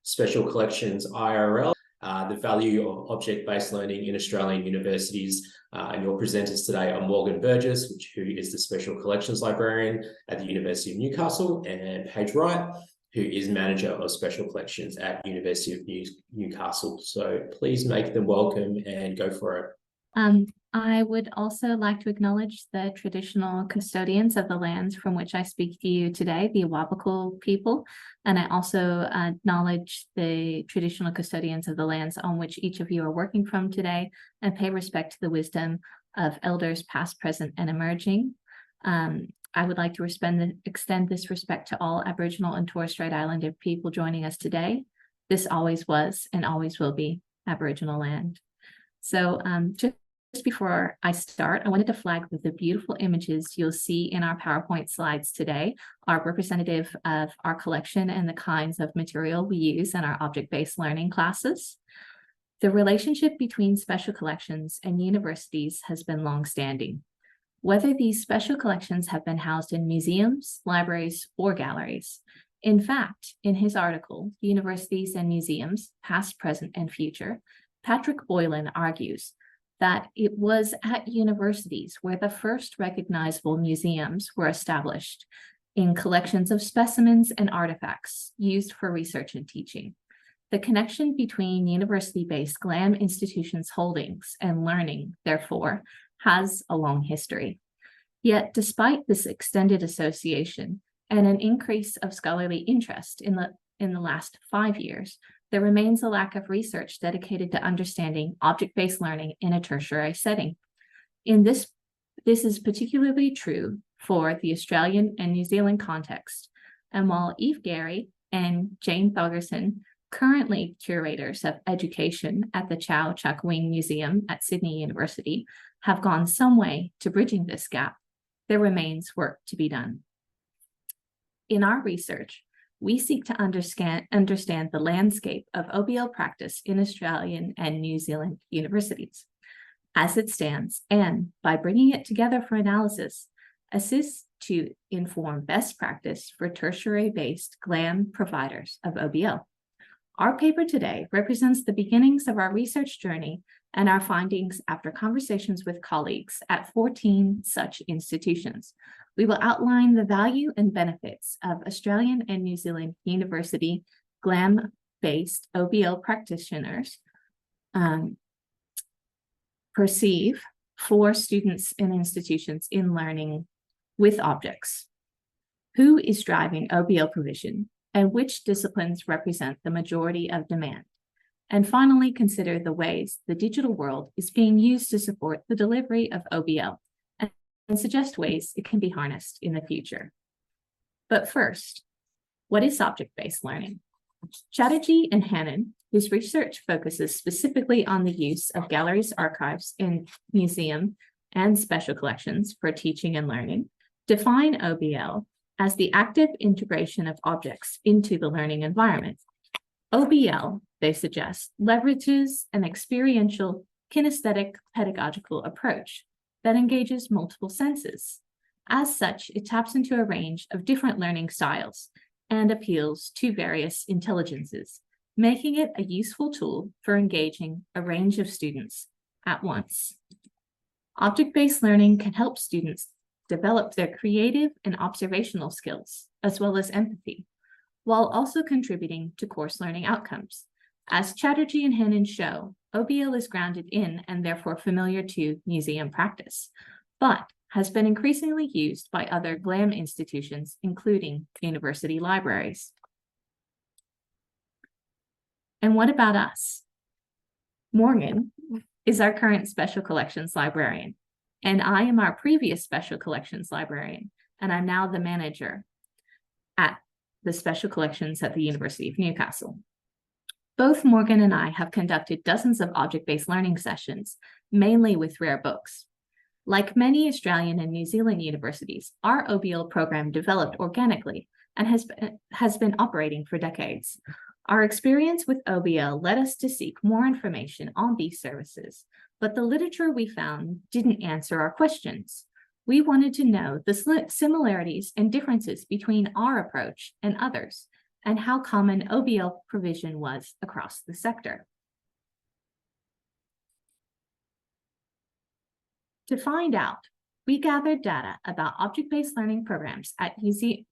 Special Collections IRL, the value of object-based learning in Australian universities. And your presenters today are Morgan Burgess, who is the Special Collections Librarian at the University of Newcastle, and Paige Wright, who is Manager of Special Collections at University of Newcastle. So please make them welcome and go for it. I would also like to acknowledge the traditional custodians of the lands from which I speak to you today, the Awabakal people, and I also acknowledge the traditional custodians of the lands on which each of you are working from today, and pay respect to the wisdom of elders past, present, and emerging. I would like to extend this respect to all Aboriginal and Torres Strait Islander people joining us today. This always was and always will be Aboriginal land. So just before I start, I wanted to flag that the beautiful images you'll see in our PowerPoint slides today are representative of our collection and the kinds of material we use in our object-based learning classes. The relationship between special collections and universities has been long-standing. Whether these special collections have been housed in museums, libraries, or galleries. In fact, in his article, Universities and Museums, Past, Present, and Future, Patrick Boylan argues that it was at universities where the first recognizable museums were established in collections of specimens and artifacts used for research and teaching. The connection between university-based GLAM institutions' holdings and learning, therefore, has a long history. Yet, despite this extended association and an increase of scholarly interest in the last 5 years, there remains a lack of research dedicated to understanding object-based learning in a tertiary setting. This is particularly true for the Australian and New Zealand context. And while Eve Gary and Jane Thoggerson, currently curators of education at the Chow Chak Wing Museum at Sydney University, have gone some way to bridging this gap, there remains work to be done. In our research, we seek to understand the landscape of OBL practice in Australian and New Zealand universities as it stands, and by bringing it together for analysis, assist to inform best practice for tertiary-based GLAM providers of OBL. Our paper today represents the beginnings of our research journey and our findings after conversations with colleagues at 14 such institutions. We will outline the value and benefits of Australian and New Zealand university GLAM-based OBL practitioners perceive for students and institutions in learning with objects. Who is driving OBL provision and which disciplines represent the majority of demand? And finally, consider the ways the digital world is being used to support the delivery of OBL and suggest ways it can be harnessed in the future. But first, what is object-based learning? Chatterjee and Hannon, whose research focuses specifically on the use of galleries, archives, and museum and special collections for teaching and learning, define OBL as the active integration of objects into the learning environment. OBL, they suggest, leverages an experiential, kinesthetic, pedagogical approach that engages multiple senses. As such, it taps into a range of different learning styles and appeals to various intelligences, making it a useful tool for engaging a range of students at once. Object-based learning can help students develop their creative and observational skills, as well as empathy, while also contributing to course learning outcomes. As Chatterjee and Hannon show, OBL is grounded in and therefore familiar to museum practice, but has been increasingly used by other GLAM institutions, including university libraries. And what about us? Morgan is our current Special Collections Librarian, and I am our previous Special Collections Librarian, and I'm now the manager at the Special Collections at the University of Newcastle. Both Morgan and I have conducted dozens of object-based learning sessions, mainly with rare books. Like many Australian and New Zealand universities, our OBL program developed organically and has been operating for decades. Our experience with OBL led us to seek more information on these services, but the literature we found didn't answer our questions. We wanted to know the similarities and differences between our approach and others, and how common OBL provision was across the sector. To find out, we gathered data about object-based learning programs at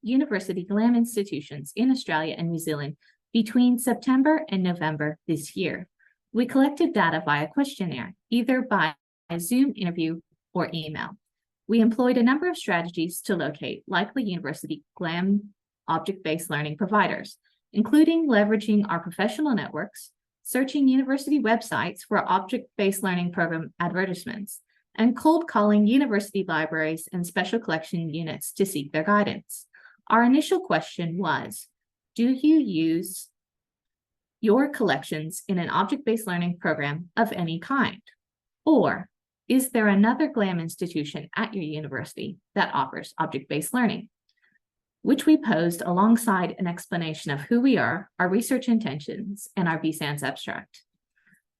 university GLAM institutions in Australia and New Zealand between September and November this year. We collected data via questionnaire, either by a Zoom interview or email. We employed a number of strategies to locate likely university GLAM object-based learning providers, including leveraging our professional networks, searching university websites for object-based learning program advertisements, and cold calling university libraries and special collection units to seek their guidance. Our initial question was, do you use your collections in an object-based learning program of any kind? Or is there another GLAM institution at your university that offers object-based learning? Which we posed alongside an explanation of who we are, our research intentions, and our BSANZ abstract.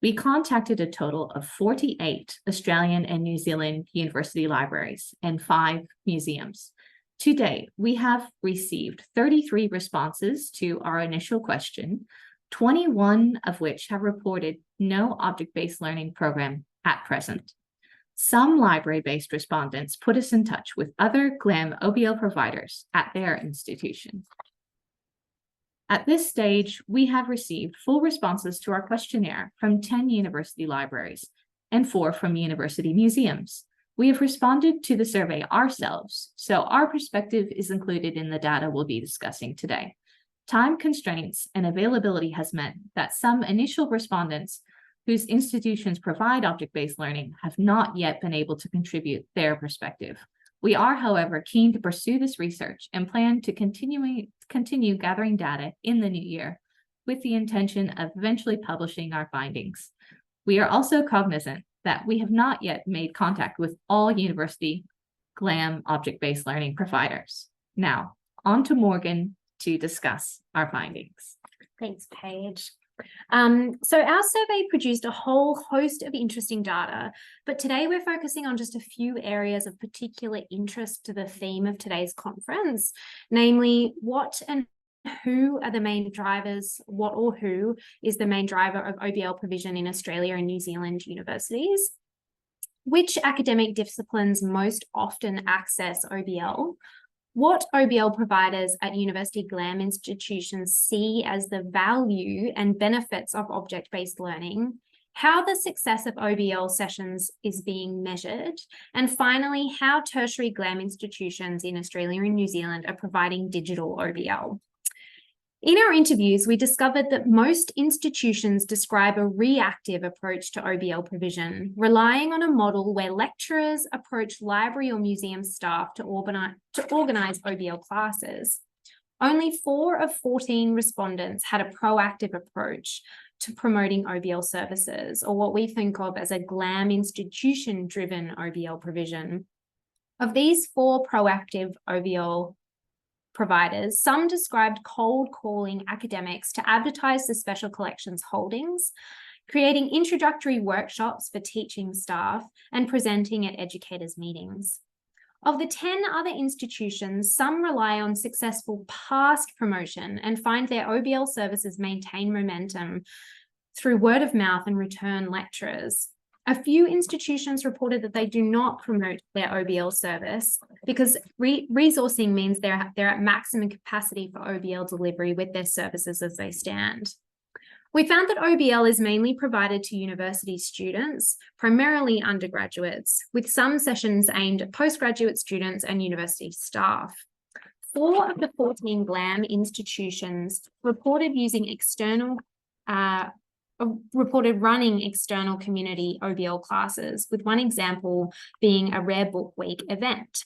We contacted a total of 48 Australian and New Zealand university libraries and 5 museums. To date, we have received 33 responses to our initial question, 21 of which have reported no object-based learning program at present. Some library-based respondents put us in touch with other GLAM OBL providers at their institution. At this stage, we have received full responses to our questionnaire from 10 university libraries and 4 from university museums. We have responded to the survey ourselves, so our perspective is included in the data we'll be discussing today. Time constraints and availability has meant that some initial respondents whose institutions provide object-based learning have not yet been able to contribute their perspective. We are, however, keen to pursue this research and plan to continue gathering data in the new year with the intention of eventually publishing our findings. We are also cognizant that we have not yet made contact with all university GLAM object-based learning providers. Now, on to Morgan to discuss our findings. Thanks, Paige. So our survey produced a whole host of interesting data, but today we're focusing on just a few areas of particular interest to the theme of today's conference, namely what and who are the main drivers, what or who is the main driver of OBL provision in Australia and New Zealand universities, which academic disciplines most often access OBL, what OBL providers at university GLAM institutions see as the value and benefits of object-based learning, how the success of OBL sessions is being measured, and finally, how tertiary GLAM institutions in Australia and New Zealand are providing digital OBL. In our interviews, we discovered that most institutions describe a reactive approach to OBL provision, relying on a model where lecturers approach library or museum staff to organize OBL classes. Only 4 of 14 respondents had a proactive approach to promoting OBL services, or what we think of as a GLAM institution-driven OBL provision. Of these 4 proactive OBL providers, some described cold calling academics to advertise the special collections holdings, creating introductory workshops for teaching staff, and presenting at educators' meetings. Of the 10 other institutions, some rely on successful past promotion and find their OBL services maintain momentum through word of mouth and return lecturers. A few institutions reported that they do not promote their OBL service because resourcing means they're at maximum capacity for OBL delivery with their services as they stand. We found that OBL is mainly provided to university students, primarily undergraduates, with some sessions aimed at postgraduate students and university staff. 4 of the 14 GLAM institutions reported running external community OBL classes, with one example being a Rare Book Week event.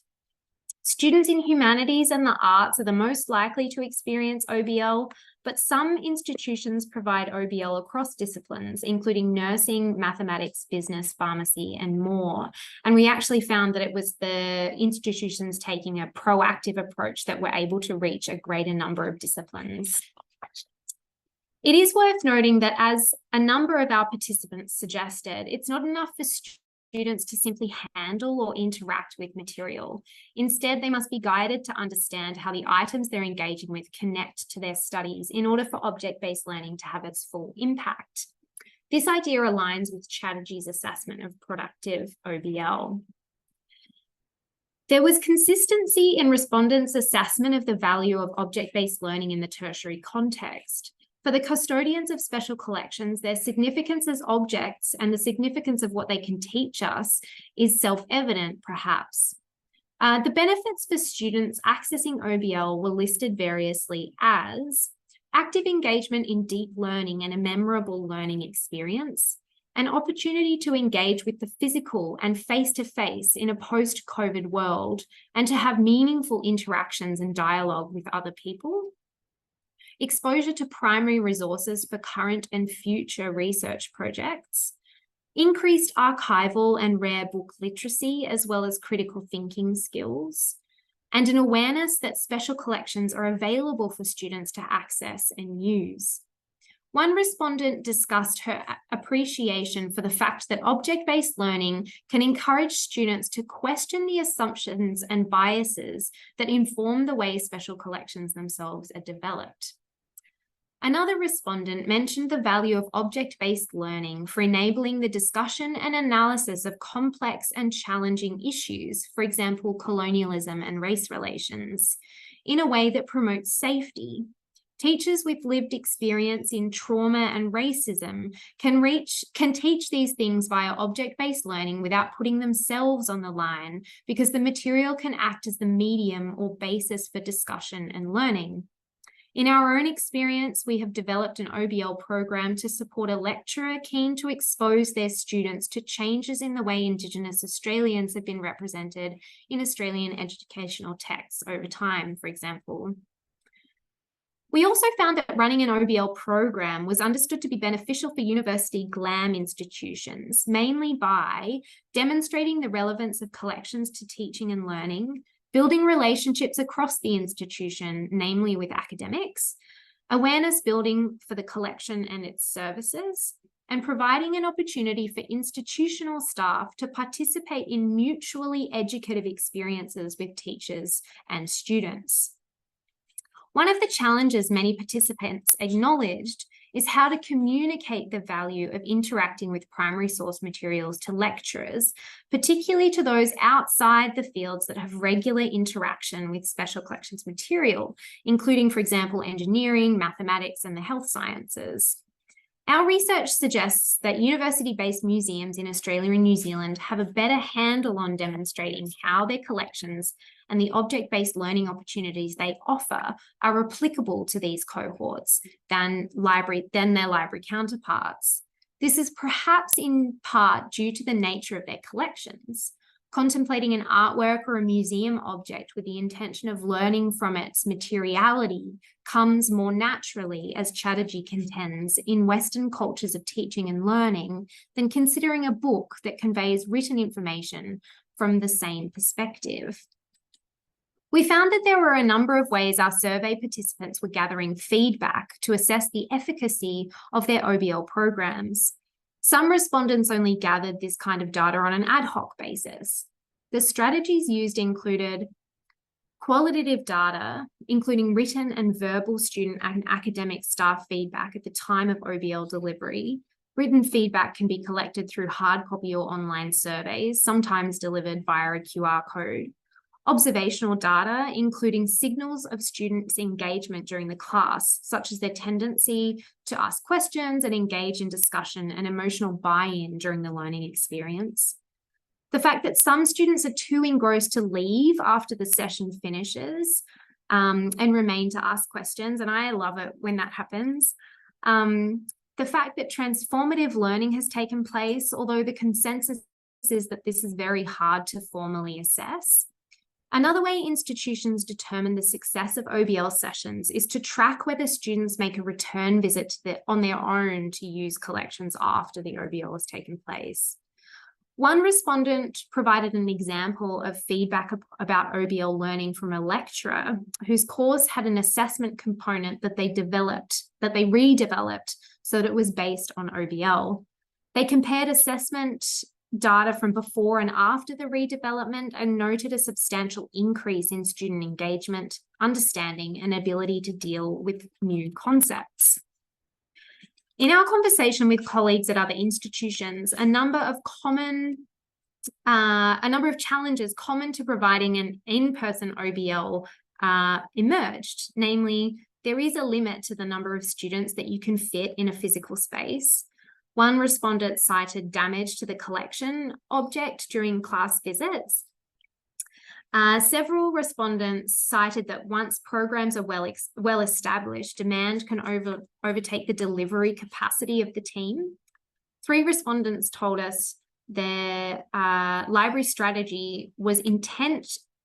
Students in humanities and the arts are the most likely to experience OBL, but some institutions provide OBL across disciplines, including nursing, mathematics, business, pharmacy, and more. And we actually found that it was the institutions taking a proactive approach that were able to reach a greater number of disciplines. It is worth noting that, as a number of our participants suggested, it's not enough for students to simply handle or interact with material. Instead, they must be guided to understand how the items they're engaging with connect to their studies in order for object-based learning to have its full impact. This idea aligns with Chatterjee's assessment of productive OBL. There was consistency in respondents' assessment of the value of object-based learning in the tertiary context. For the custodians of special collections, their significance as objects and the significance of what they can teach us is self-evident, perhaps. The benefits for students accessing OBL were listed variously as active engagement in deep learning and a memorable learning experience, an opportunity to engage with the physical and face-to-face in a post-COVID world and to have meaningful interactions and dialogue with other people, exposure to primary resources for current and future research projects, increased archival and rare book literacy, as well as critical thinking skills, and an awareness that special collections are available for students to access and use. One respondent discussed her appreciation for the fact that object-based learning can encourage students to question the assumptions and biases that inform the way special collections themselves are developed. Another respondent mentioned the value of object-based learning for enabling the discussion and analysis of complex and challenging issues, for example, colonialism and race relations, in a way that promotes safety. Teachers with lived experience in trauma and racism can teach these things via object-based learning without putting themselves on the line, because the material can act as the medium or basis for discussion and learning. In our own experience, we have developed an OBL program to support a lecturer keen to expose their students to changes in the way Indigenous Australians have been represented in Australian educational texts over time, for example. We also found that running an OBL program was understood to be beneficial for university GLAM institutions, mainly by demonstrating the relevance of collections to teaching and learning, building relationships across the institution, namely with academics, awareness building for the collection and its services, and providing an opportunity for institutional staff to participate in mutually educative experiences with teachers and students. One of the challenges many participants acknowledged is how to communicate the value of interacting with primary source materials to lecturers, particularly to those outside the fields that have regular interaction with special collections material, including, for example, engineering, mathematics, and the health sciences. Our research suggests that university-based museums in Australia and New Zealand have a better handle on demonstrating how their collections and the object-based learning opportunities they offer are applicable to these cohorts than their library counterparts. This is perhaps in part due to the nature of their collections. Contemplating an artwork or a museum object with the intention of learning from its materiality comes more naturally, as Chatterjee contends, in Western cultures of teaching and learning than considering a book that conveys written information from the same perspective. We found that there were a number of ways our survey participants were gathering feedback to assess the efficacy of their OBL programs. Some respondents only gathered this kind of data on an ad hoc basis. The strategies used included qualitative data, including written and verbal student and academic staff feedback at the time of OBL delivery. Written feedback can be collected through hard copy or online surveys, sometimes delivered via a QR code. Observational data, including signals of students' engagement during the class, such as their tendency to ask questions and engage in discussion and emotional buy-in during the learning experience. The fact that some students are too engrossed to leave after the session finishes and remain to ask questions, and I love it when that happens. The fact that transformative learning has taken place, although the consensus is that this is very hard to formally assess. Another way institutions determine the success of OBL sessions is to track whether students make a return visit on their own to use collections after the OBL has taken place. One respondent provided an example of feedback about OBL learning from a lecturer whose course had an assessment component that they redeveloped so that it was based on OBL. They compared assessment data from before and after the redevelopment and noted a substantial increase in student engagement, understanding, and ability to deal with new concepts. In our conversation with colleagues at other institutions, a number of challenges common to providing an in-person OBL emerged. Namely, there is a limit to the number of students that you can fit in a physical space. One respondent cited damage to the collection object during class visits. Several respondents cited that once programs are well established, demand can overtake the delivery capacity of the team. 3 respondents told us their library strategy was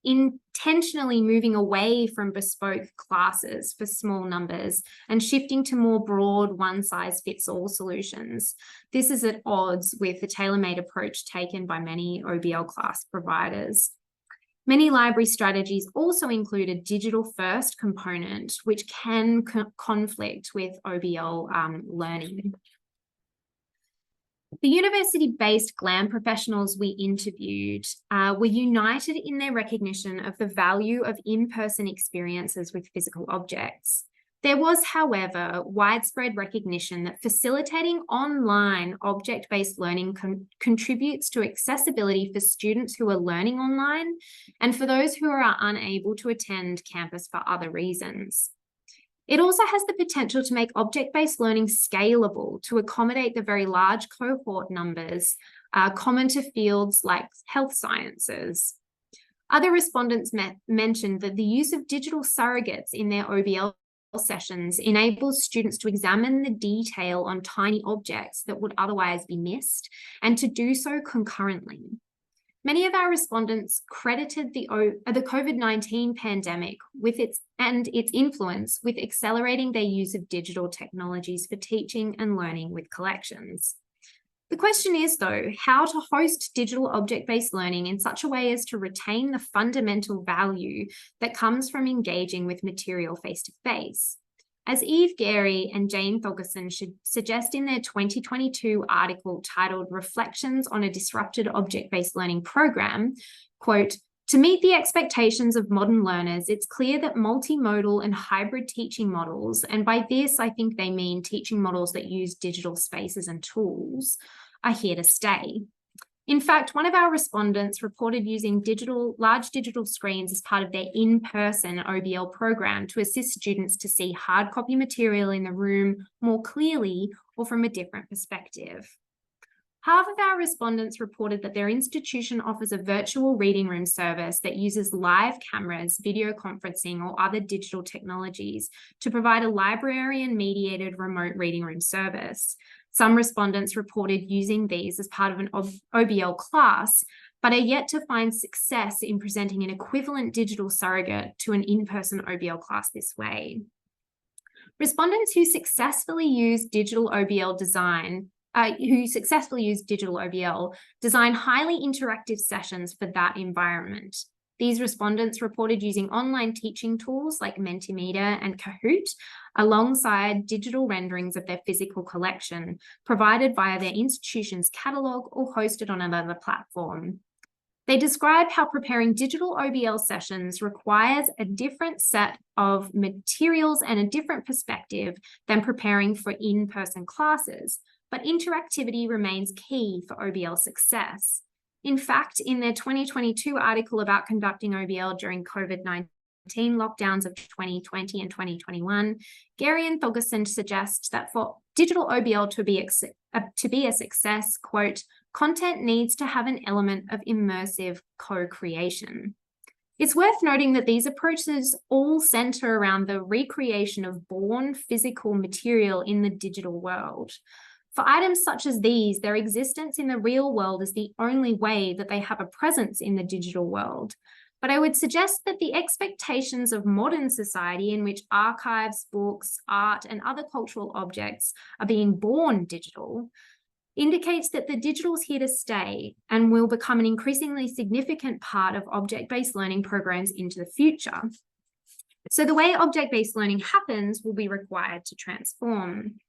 intentionally moving away from bespoke classes for small numbers and shifting to more broad one-size-fits-all solutions. This is at odds with the tailor-made approach taken by many OBL class providers. Many library strategies also include a digital-first component, which can conflict with OBL learning. The university-based GLAM professionals we interviewed were united in their recognition of the value of in-person experiences with physical objects. There was, however, widespread recognition that facilitating online object-based learning contributes to accessibility for students who are learning online and for those who are unable to attend campus for other reasons. It also has the potential to make object-based learning scalable to accommodate the very large cohort numbers common to fields like health sciences. Other respondents mentioned that the use of digital surrogates in their OBL sessions enables students to examine the detail on tiny objects that would otherwise be missed and to do so concurrently. Many of our respondents credited the COVID-19 pandemic with its influence with accelerating their use of digital technologies for teaching and learning with collections. The question is, though, how to host digital object-based learning in such a way as to retain the fundamental value that comes from engaging with material face-to-face. As Eve Gary and Jane Thoggerson should suggest in their 2022 article titled Reflections on a Disrupted Object-Based Learning Program, quote, "To meet the expectations of modern learners, it's clear that multimodal and hybrid teaching models, and by this I think they mean teaching models that use digital spaces and tools, are here to stay." In fact, one of our respondents reported using large digital screens as part of their in-person OBL program to assist students to see hard copy material in the room more clearly or from a different perspective. Half of our respondents reported that their institution offers a virtual reading room service that uses live cameras, video conferencing, or other digital technologies to provide a librarian-mediated remote reading room service. Some respondents reported using these as part of an OBL class, but are yet to find success in presenting an equivalent digital surrogate to an in-person OBL class this way. Respondents who successfully use digital OBL design highly interactive sessions for that environment. These respondents reported using online teaching tools like Mentimeter and Kahoot alongside digital renderings of their physical collection provided via their institution's catalogue or hosted on another platform. They describe how preparing digital OBL sessions requires a different set of materials and a different perspective than preparing for in-person classes, but interactivity remains key for OBL success. In fact, in their 2022 article about conducting OBL during COVID-19 lockdowns of 2020 and 2021, Gary and Thoggerson suggest that for digital OBL to be a success, quote, "Content needs to have an element of immersive co-creation." It's worth noting that these approaches all center around the recreation of born physical material in the digital world. For items such as these, their existence in the real world is the only way that they have a presence in the digital world. But I would suggest that the expectations of modern society in which archives, books, art, and other cultural objects are being born digital indicates that the digital is here to stay and will become an increasingly significant part of object-based learning programs into the future. So the way object-based learning happens will be required to transform.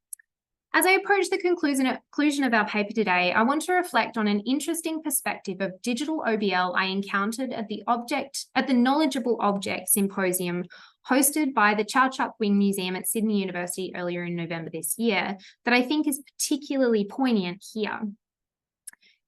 As I approach the conclusion of our paper today, I want to reflect on an interesting perspective of digital OBL I encountered at the Knowledgeable Object Symposium hosted by the Chow Chuck Wing Museum at Sydney University earlier in November this year that I think is particularly poignant here.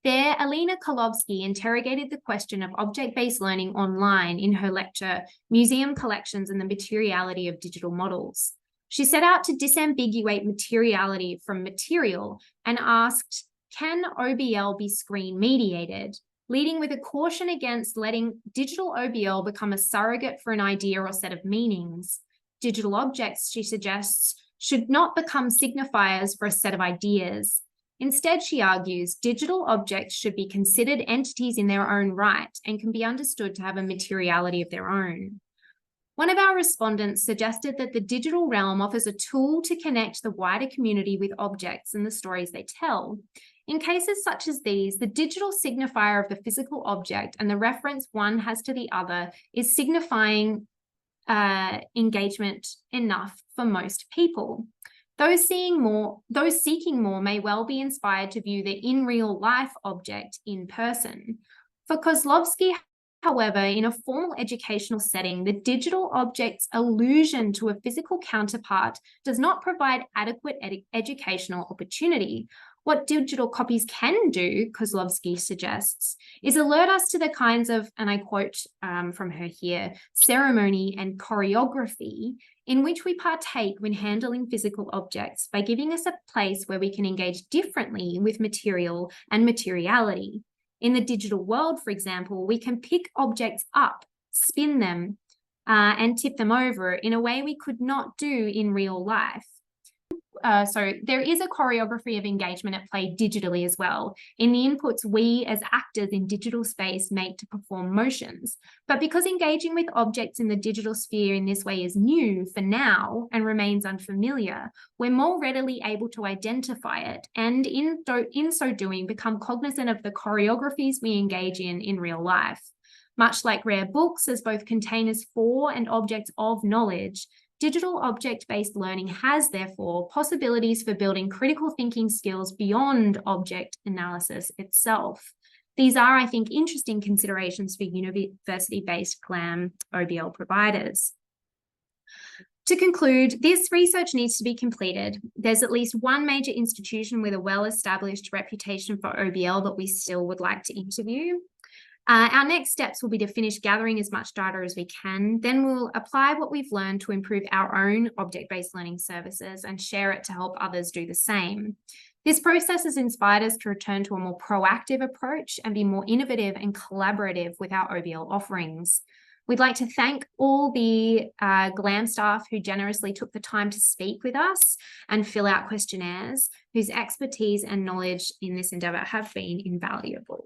There, Alina Kolovsky interrogated the question of object-based learning online in her lecture, Museum Collections and the Materiality of Digital Models. She set out to disambiguate materiality from material and asked, can OBL be screen mediated? Leading with a caution against letting digital OBL become a surrogate for an idea or set of meanings. Digital objects, she suggests, should not become signifiers for a set of ideas. Instead, she argues, digital objects should be considered entities in their own right and can be understood to have a materiality of their own. One of our respondents suggested that the digital realm offers a tool to connect the wider community with objects and the stories they tell. In cases such as these, the digital signifier of the physical object and the reference one has to the other is signifying engagement enough for most people. Those seeking more may well be inspired to view the in real life object in person. For Kozlovsky, however, in a formal educational setting, the digital object's allusion to a physical counterpart does not provide adequate educational opportunity. What digital copies can do, Kozlovsky suggests, is alert us to the kinds of, and I quote from her here, ceremony and choreography in which we partake when handling physical objects by giving us a place where we can engage differently with material and materiality. In the digital world, for example, we can pick objects up, spin them, and tip them over in a way we could not do in real life. So there is a choreography of engagement at play digitally as well, in the inputs we as actors in digital space make to perform motions. But because engaging with objects in the digital sphere in this way is new for now and remains unfamiliar, we're more readily able to identify it and in so doing become cognizant of the choreographies we engage in real life. Much like rare books as both containers for and objects of knowledge, digital object-based learning has, therefore, possibilities for building critical thinking skills beyond object analysis itself. These are, I think, interesting considerations for university-based GLAM OBL providers. To conclude, this research needs to be completed. There's at least one major institution with a well-established reputation for OBL that we still would like to interview. Our next steps will be to finish gathering as much data as we can. Then we'll apply what we've learned to improve our own object-based learning services and share it to help others do the same. This process has inspired us to return to a more proactive approach and be more innovative and collaborative with our OBL offerings. We'd like to thank all the GLAM staff who generously took the time to speak with us and fill out questionnaires, whose expertise and knowledge in this endeavour have been invaluable.